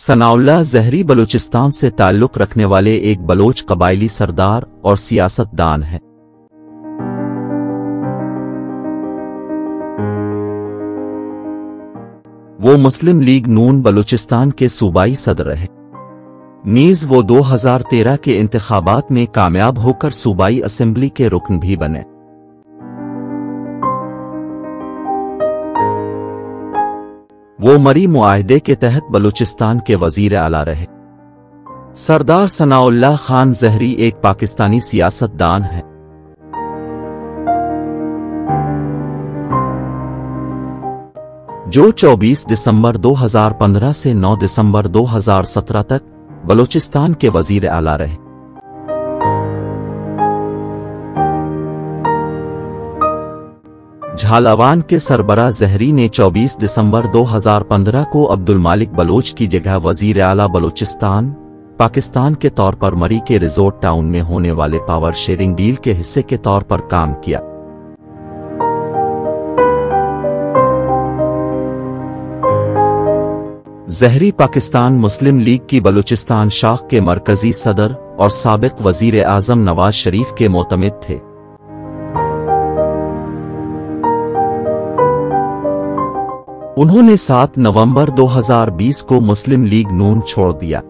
सनाउल्लाह ज़हरी बलूचिस्तान से ताल्लुक़ रखने वाले एक बलोच कबायली सरदार और सियासतदान हैं। वो मुस्लिम लीग नून बलूचिस्तान के सूबाई सदर रहे। नीज़ वो 2013 के इंतखाबात में कामयाब होकर सूबाई असेंबली के रुकन भी बने। वो मरी मुआहदे के तहत बलूचिस्तान के वजीर आला रहे। सरदार सनाउल्लाह खान ज़हरी एक पाकिस्तानी सियासतदान है। जो 24 दिसंबर 2015 से 9 दिसंबर 2017 तक बलूचिस्तान के वजीर आला रहे। झालावान के सरबरा ज़हरी ने 24 दिसंबर 2015 को अब्दुल मालिक बलोच की जगह वजीर आला बलूचिस्तान पाकिस्तान के तौर पर मरी के रिजोर्ट टाउन में होने वाले पावर शेयरिंग डील के हिस्से के तौर पर काम किया। ज़हरी पाकिस्तान मुस्लिम लीग की बलूचिस्तान शाख के मरकजी सदर और साबिक वजीर आज़म नवाज शरीफ के मोतमिद थे। उन्होंने 7 नवंबर 2020 को मुस्लिम लीग नून छोड़ दिया।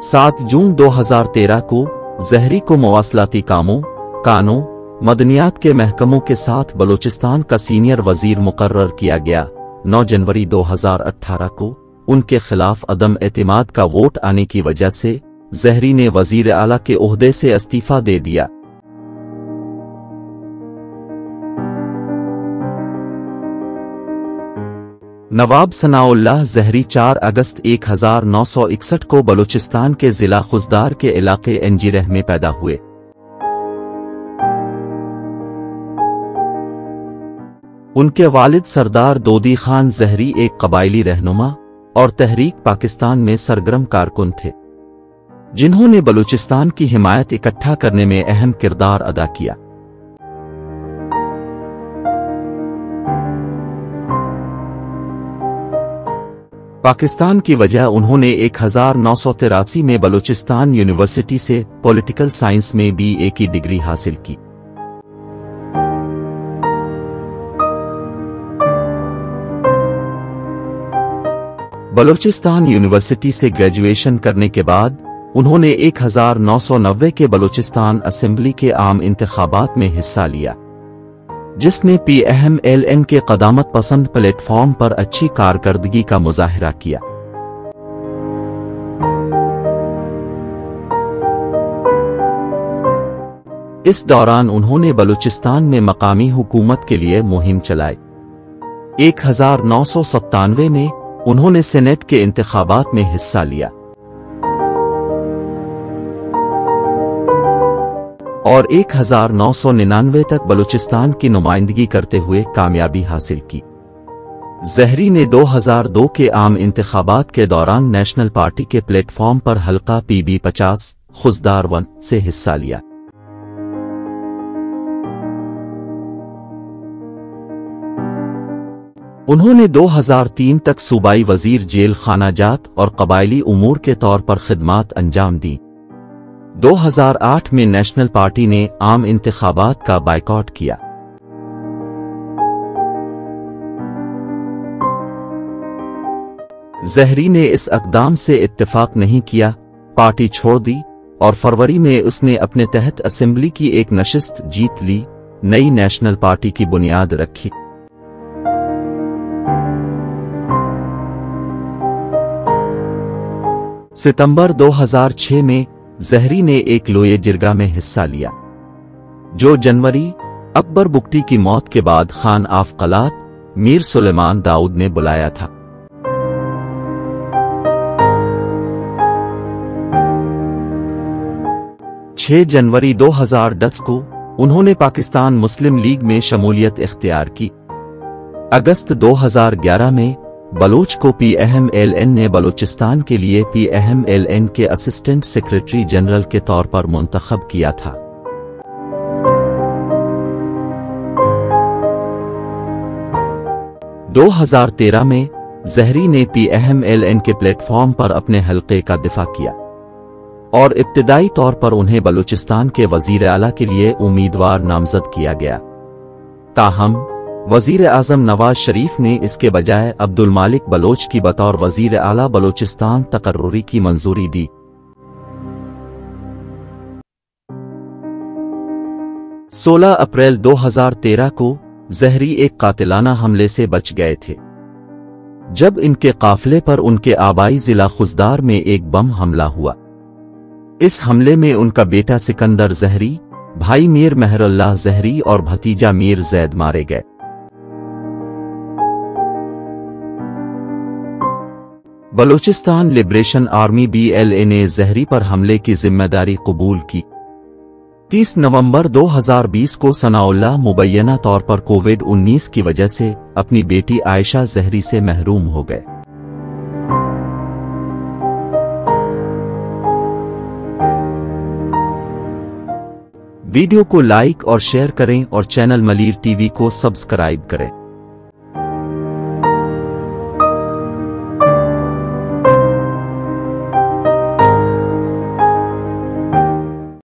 7 जून 2013 को ज़हरी को मवासलाती कानों मदनियात के महकमों के साथ बलूचिस्तान का सीनियर वजीर मुकर्रर किया गया। 9 जनवरी 2018 को उनके खिलाफ अदम एतमाद का वोट आने की वजह से ज़हरी ने वजीर आला के ओहदे से इस्तीफा दे दिया। नवाब सनाउल्लाह ज़हरी 4 अगस्त 1961 को बलूचिस्तान के जिला खुजदार के इलाके एंजीरह में पैदा हुए। उनके वालिद सरदार दोदी खान ज़हरी एक कबायली रहनुमा और तहरीक पाकिस्तान में सरगर्म कारकुन थे, जिन्होंने बलूचिस्तान की हिमायत इकट्ठा करने में अहम किरदार अदा किया। पाकिस्तान की वजह उन्होंने 1983 में बलूचिस्तान यूनिवर्सिटी से पॉलिटिकल साइंस में BA की डिग्री हासिल की। बलूचिस्तान यूनिवर्सिटी से ग्रेजुएशन करने के बाद उन्होंने 1990 के बलूचिस्तान असेंबली के आम इंतखाबात में हिस्सा लिया, जिसने PMLN के क़दामत पसंद प्लेटफॉर्म पर अच्छी कारकर्दगी का मुजाहिरा किया। इस दौरान उन्होंने बलूचिस्तान में मकामी हुकूमत के लिए मुहिम चलाई। 1997 में उन्होंने सेनेट के इंतखाबात में हिस्सा लिया और 1999 तक बलूचिस्तान की नुमाइंदगी करते हुए कामयाबी हासिल की। ज़हरी ने 2002 के आम इंतखाबात के दौरान नेशनल पार्टी के प्लेटफॉर्म पर हल्का PB50 खुजदार 1 से हिस्सा लिया। उन्होंने 2003 तक सूबाई वजीर जेल खानाजात और कबायली उमूर के तौर पर खिदमात अंजाम दी। 2008 में नेशनल पार्टी ने आम इंतखाबात का बायकॉट किया। ज़हरी ने इस अक़दाम से इत्तेफाक नहीं किया, पार्टी छोड़ दी और फरवरी में उसने अपने तहत असेंबली की एक नशिस्त जीत ली, नई नेशनल पार्टी की बुनियाद रखी। सितंबर 2006 में ज़हरी ने एक लोये जिरगा में हिस्सा लिया, जो जनवरी अकबर बुगटी की मौत के बाद खान आफ कलात मीर सुलेमान दाऊद ने बुलाया था। जनवरी 2010 को उन्होंने पाकिस्तान मुस्लिम लीग में शमूलियत इख्तियार की। अगस्त 2011 में बलोच को PMLN ने बलूचिस्तान के लिए PMLN के असिस्टेंट सेक्रेटरी जनरल के तौर पर मुंतखब किया था। 2013 में زہری نے PMLN کے پلیٹ فارم پر اپنے حلقے کا دفاع کیا اور ابتدائی طور پر انہیں بلوچستان کے وزیر اعلیٰ کے لیے امیدوار نامزد کیا گیا۔ تاہم وزیر اعظم نواز شریف نے اس کے بجائے عبدالمالک بلوچ کی بطور وزیر اعلیٰ بلوچستان تقرری کی منظوری دی۔ 16 اپریل 2013 کو زہری ایک قاتلانہ حملے سے بچ گئے تھے جب ان کے قافلے پر ان کے آبائی ضلع خزدار میں ایک بم حملہ ہوا۔ اس حملے میں ان کا بیٹا سکندر زہری، بھائی میر مہر اللہ زہری اور بھتیجا میر زید مارے گئے۔ بلوچستان لبریشن آرمی BLA نے زہری پر حملے کی ذمہ داری قبول کی۔ 30 نومبر 2020 کو ثناء اللہ مبینہ طور پر کووڈ-19 کی وجہ سے اپنی بیٹی عائشہ زہری سے محروم ہو گئے۔ ویڈیو کو لائک اور شیئر کریں اور چینل ملیر TV کو سبسکرائب کریں۔